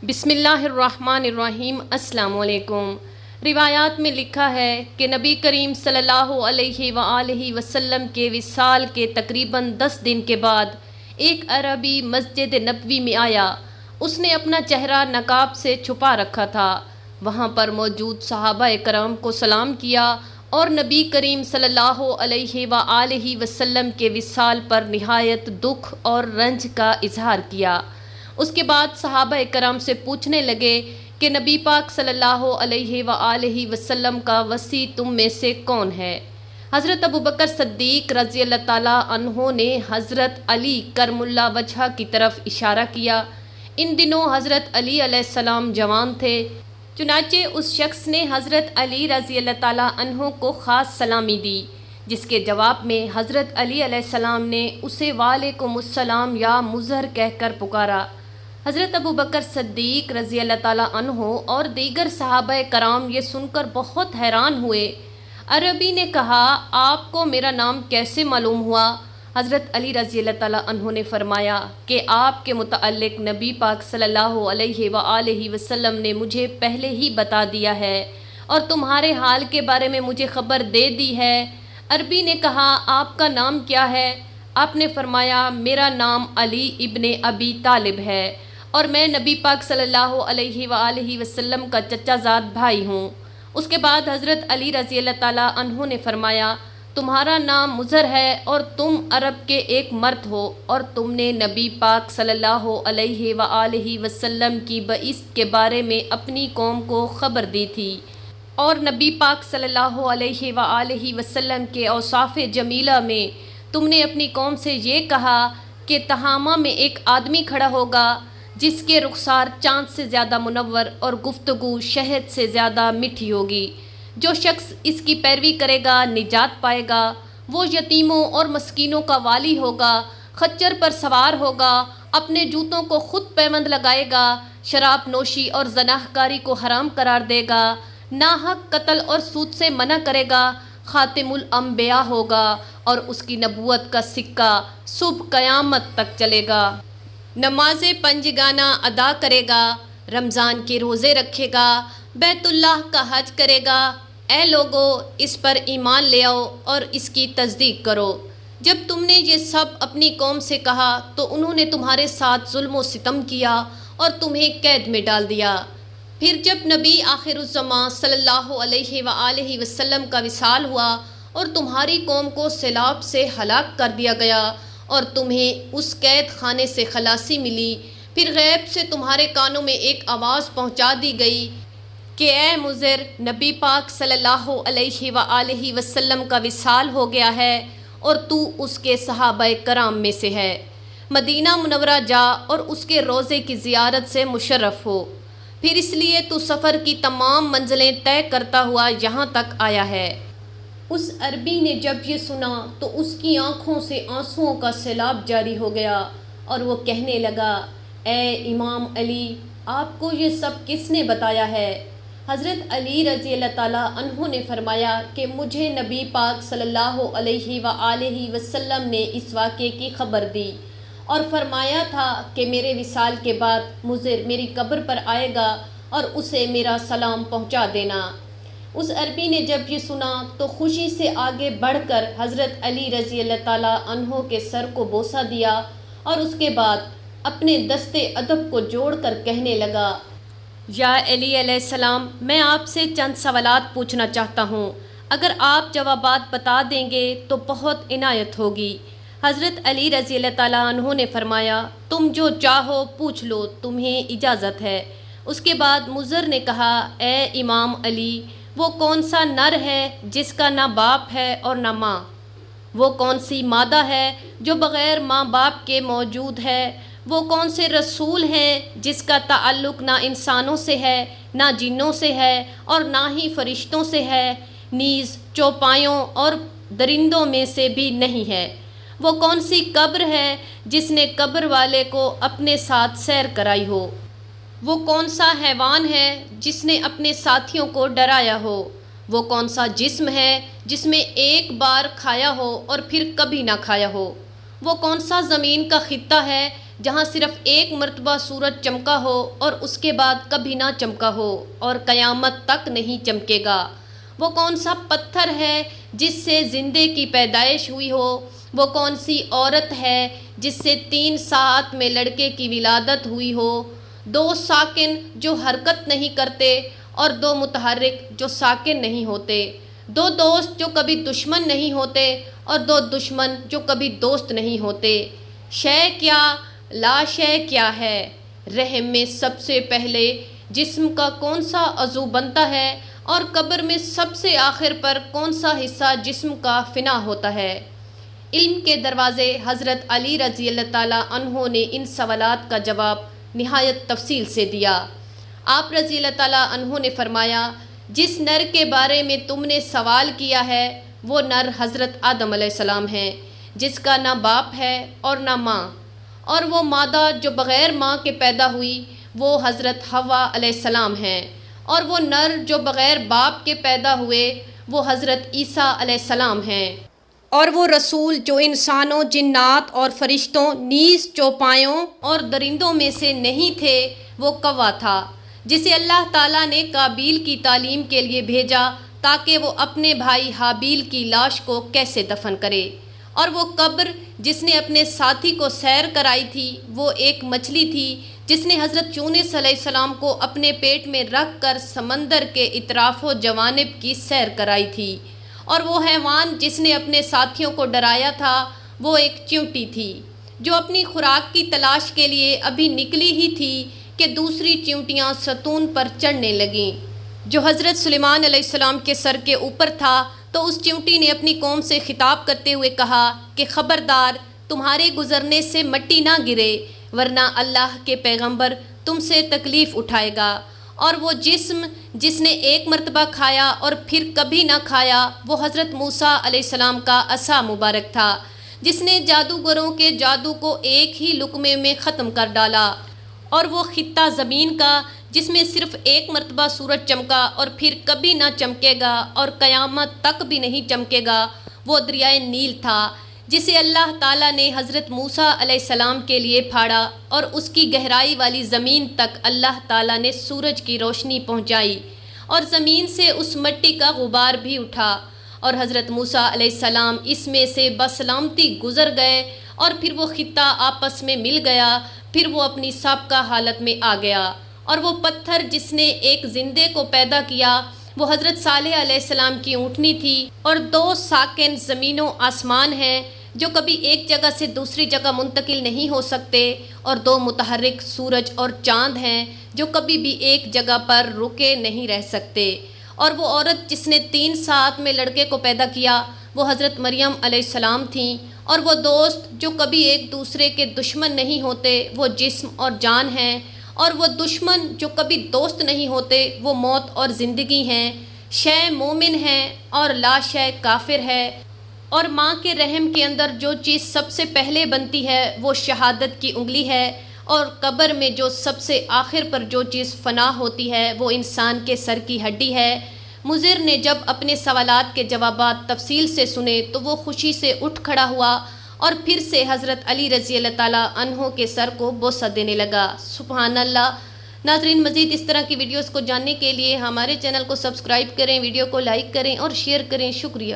بسم اللہ الرحمن الرحیم۔ السلام علیکم۔ روایات میں لکھا ہے کہ نبی کریم صلی اللہ علیہ وآلہ وسلم کے وصال کے تقریباً 10 دن کے بعد ایک عربی مسجد نبوی میں آیا۔ اس نے اپنا چہرہ نقاب سے چھپا رکھا تھا۔ وہاں پر موجود صحابہ کرام کو سلام کیا اور نبی کریم صلی اللہ علیہ وآلہ وسلم کے وصال پر نہایت دکھ اور رنج کا اظہار کیا۔ اس کے بعد صحابہ کرام سے پوچھنے لگے کہ نبی پاک صلی اللہ علیہ وآلہ وسلم کا وصی تم میں سے کون ہے؟ حضرت ابوبکر صدیق رضی اللہ تعالیٰ عنہ نے حضرت علی کرم اللہ وجہہ کی طرف اشارہ کیا۔ ان دنوں حضرت علی علیہ السلام جوان تھے، چنانچہ اس شخص نے حضرت علی رضی اللہ تعالیٰ عنہ کو خاص سلامی دی، جس کے جواب میں حضرت علی علیہ السلام نے اسے وعلیکم السلام یا مظہر کہہ کر پکارا۔ حضرت ابوبکر صدیق رضی اللہ تعالیٰ عنہ اور دیگر صحابہ کرام یہ سن کر بہت حیران ہوئے۔ عربی نے کہا، آپ کو میرا نام کیسے معلوم ہوا؟ حضرت علی رضی اللہ تعالیٰ عنہ نے فرمایا کہ آپ کے متعلق نبی پاک صلی اللہ علیہ وآلہ وسلم نے مجھے پہلے ہی بتا دیا ہے اور تمہارے حال کے بارے میں مجھے خبر دے دی ہے۔ عربی نے کہا، آپ کا نام کیا ہے؟ آپ نے فرمایا، میرا نام علی ابن ابی طالب ہے اور میں نبی پاک صلی اللہ علیہ وآلہ وسلم کا چچا زاد بھائی ہوں۔ اس کے بعد حضرت علی رضی اللہ تعالیٰ عنہ نے فرمایا، تمہارا نام مظہر ہے اور تم عرب کے ایک مرد ہو اور تم نے نبی پاک صلی اللہ علیہ وآلہ وسلم کی بعثت کے بارے میں اپنی قوم کو خبر دی تھی، اور نبی پاک صلی اللہ علیہ وآلہ وسلم کے اوصاف جمیلہ میں تم نے اپنی قوم سے یہ کہا کہ تہامہ میں ایک آدمی کھڑا ہوگا جس کے رخسار چاند سے زیادہ منور اور گفتگو شہد سے زیادہ میٹھی ہوگی۔ جو شخص اس کی پیروی کرے گا نجات پائے گا۔ وہ یتیموں اور مسکینوں کا والی ہوگا، خچر پر سوار ہوگا، اپنے جوتوں کو خود پیوند لگائے گا، شراب نوشی اور زناہ کاری کو حرام قرار دے گا، ناحق قتل اور سود سے منع کرے گا، خاتم الانبیاء ہوگا اور اس کی نبوت کا سکہ صبح قیامت تک چلے گا۔ نماز پنجگانہ ادا کرے گا، رمضان کے روزے رکھے گا، بیت اللہ کا حج کرے گا۔ اے لوگو، اس پر ایمان لے آؤ اور اس کی تصدیق کرو۔ جب تم نے یہ سب اپنی قوم سے کہا تو انہوں نے تمہارے ساتھ ظلم و ستم کیا اور تمہیں قید میں ڈال دیا۔ پھر جب نبی آخر الزماں صلی اللہ علیہ وآلہ وسلم کا وصال ہوا اور تمہاری قوم کو سیلاب سے ہلاک کر دیا گیا اور تمہیں اس قید خانے سے خلاصی ملی، پھر غیب سے تمہارے کانوں میں ایک آواز پہنچا دی گئی کہ اے مظہر، نبی پاک صلی اللہ علیہ وآلہ وسلم کا وصال ہو گیا ہے اور تو اس کے صحابہ کرام میں سے ہے۔ مدینہ منورہ جا اور اس کے روضے کی زیارت سے مشرف ہو۔ پھر اس لیے تو سفر کی تمام منزلیں طے کرتا ہوا یہاں تک آیا ہے۔ اس عربی نے جب یہ سنا تو اس کی آنکھوں سے آنسوؤں کا سیلاب جاری ہو گیا اور وہ کہنے لگا، اے امام علی، آپ کو یہ سب کس نے بتایا ہے؟ حضرت علی رضی اللہ تعالیٰ عنہ نے فرمایا کہ مجھے نبی پاک صلی اللہ علیہ وآلہ وسلم نے اس واقعے کی خبر دی اور فرمایا تھا کہ میرے وصال کے بعد مظہر میری قبر پر آئے گا اور اسے میرا سلام پہنچا دینا۔ اس عربی نے جب یہ سنا تو خوشی سے آگے بڑھ کر حضرت علی رضی اللہ تعالیٰ عنہ کے سر کو بوسہ دیا اور اس کے بعد اپنے دستے ادب کو جوڑ کر کہنے لگا، یا علی علیہ السلام، میں آپ سے چند سوالات پوچھنا چاہتا ہوں، اگر آپ جوابات بتا دیں گے تو بہت عنایت ہوگی۔ حضرت علی رضی اللہ تعالیٰ عنہ نے فرمایا، تم جو چاہو پوچھ لو، تمہیں اجازت ہے۔ اس کے بعد مظہر نے کہا، اے امام علی، وہ کون سا نر ہے جس کا نہ باپ ہے اور نہ ماں؟ وہ کون سی مادہ ہے جو بغیر ماں باپ کے موجود ہے؟ وہ کون سے رسول ہیں جس کا تعلق نہ انسانوں سے ہے، نہ جنوں سے ہے اور نہ ہی فرشتوں سے ہے، نیز چوپایوں اور درندوں میں سے بھی نہیں ہے؟ وہ کون سی قبر ہے جس نے قبر والے کو اپنے ساتھ سیر کرائی ہو؟ وہ کون سا حیوان ہے جس نے اپنے ساتھیوں کو ڈرایا ہو؟ وہ کون سا جسم ہے جس میں ایک بار کھایا ہو اور پھر کبھی نہ کھایا ہو؟ وہ کون سا زمین کا خطہ ہے جہاں صرف ایک مرتبہ سورج چمکا ہو اور اس کے بعد کبھی نہ چمکا ہو اور قیامت تک نہیں چمکے گا؟ وہ کون سا پتھر ہے جس سے زندے کی پیدائش ہوئی ہو؟ وہ کون سی عورت ہے جس سے 3 ساعت میں لڑکے کی ولادت ہوئی ہو؟ 2 ساکن جو حرکت نہیں کرتے اور 2 متحرک جو ساکن نہیں ہوتے، 2 دوست جو کبھی دشمن نہیں ہوتے اور 2 دشمن جو کبھی دوست نہیں ہوتے۔ شے کیا، لا شے کیا ہے؟ رحم میں سب سے پہلے جسم کا کون سا عضو بنتا ہے اور قبر میں سب سے آخر پر کون سا حصہ جسم کا فنا ہوتا ہے؟ علم کے دروازے حضرت علی رضی اللہ تعالیٰ عنہ نے ان سوالات کا جواب نہایت تفصیل سے دیا۔ آپ رضی اللہ تعالیٰ عنہ نے فرمایا، جس نر کے بارے میں تم نے سوال کیا ہے وہ نر حضرت آدم علیہ السلام ہیں، جس کا نہ باپ ہے اور نہ ماں، اور وہ مادہ جو بغیر ماں کے پیدا ہوئی وہ حضرت حوا علیہ السلام ہیں، اور وہ نر جو بغیر باپ کے پیدا ہوئے وہ حضرت عیسیٰ علیہ السلام ہیں، اور وہ رسول جو انسانوں، جنات اور فرشتوں نیز چوپایوں اور درندوں میں سے نہیں تھے وہ کوا تھا، جسے اللہ تعالیٰ نے قابیل کی تعلیم کے لیے بھیجا تاکہ وہ اپنے بھائی حابیل کی لاش کو کیسے دفن کرے، اور وہ قبر جس نے اپنے ساتھی کو سیر کرائی تھی وہ ایک مچھلی تھی جس نے حضرت یونس علیہ السلام کو اپنے پیٹ میں رکھ کر سمندر کے اطراف و جوانب کی سیر کرائی تھی، اور وہ حیوان جس نے اپنے ساتھیوں کو ڈرایا تھا وہ ایک چیونٹی تھی جو اپنی خوراک کی تلاش کے لیے ابھی نکلی ہی تھی کہ دوسری چیونٹیاں ستون پر چڑھنے لگیں۔ جو حضرت سلیمان علیہ السلام کے سر کے اوپر تھا تو اس چیونٹی نے اپنی قوم سے خطاب کرتے ہوئے کہا کہ خبردار، تمہارے گزرنے سے مٹی نہ گرے ورنہ اللہ کے پیغمبر تم سے تکلیف اٹھائے گا۔ اور وہ جسم جس نے ایک مرتبہ کھایا اور پھر کبھی نہ کھایا وہ حضرت موسیٰ علیہ السلام کا عصا مبارک تھا، جس نے جادوگروں کے جادو کو ایک ہی لقمے میں ختم کر ڈالا۔ اور وہ خطہ زمین کا جس میں صرف ایک مرتبہ سورج چمکا اور پھر کبھی نہ چمکے گا اور قیامت تک بھی نہیں چمکے گا وہ دریائے نیل تھا، جسے اللہ تعالیٰ نے حضرت موسیٰ علیہ السلام کے لیے پھاڑا، اور اس کی گہرائی والی زمین تک اللہ تعالیٰ نے سورج کی روشنی پہنچائی، اور زمین سے اس مٹی کا غبار بھی اٹھا، اور حضرت موسیٰ علیہ السلام اس میں سے بسلامتی گزر گئے، اور پھر وہ خطہ آپس میں مل گیا، پھر وہ اپنی سابقہ حالت میں آ گیا۔ اور وہ پتھر جس نے ایک زندے کو پیدا کیا وہ حضرت صالح علیہ السلام کی اونٹنی تھی، اور 2 ساکن زمین و آسمان ہیں جو کبھی ایک جگہ سے دوسری جگہ منتقل نہیں ہو سکتے، اور 2 متحرک سورج اور چاند ہیں جو کبھی بھی ایک جگہ پر رکے نہیں رہ سکتے، اور وہ عورت جس نے 3 ساعت میں لڑکے کو پیدا کیا وہ حضرت مریم علیہ السلام تھیں، اور وہ دوست جو کبھی ایک دوسرے کے دشمن نہیں ہوتے وہ جسم اور جان ہیں، اور وہ دشمن جو کبھی دوست نہیں ہوتے وہ موت اور زندگی ہیں۔ شے مومن ہے اور لا شے کافر ہے، اور ماں کے رحم کے اندر جو چیز سب سے پہلے بنتی ہے وہ شہادت کی انگلی ہے، اور قبر میں جو سب سے آخر پر جو چیز فنا ہوتی ہے وہ انسان کے سر کی ہڈی ہے۔ مضر نے جب اپنے سوالات کے جوابات تفصیل سے سنے تو وہ خوشی سے اٹھ کھڑا ہوا اور پھر سے حضرت علی رضی اللہ تعالیٰ عنہ کے سر کو بوسہ دینے لگا۔ سبحان اللہ۔ ناظرین، مزید اس طرح کی ویڈیوز کو جاننے کے لیے ہمارے چینل کو سبسکرائب کریں، ویڈیو کو لائک کریں اور شیئر کریں۔ شکریہ۔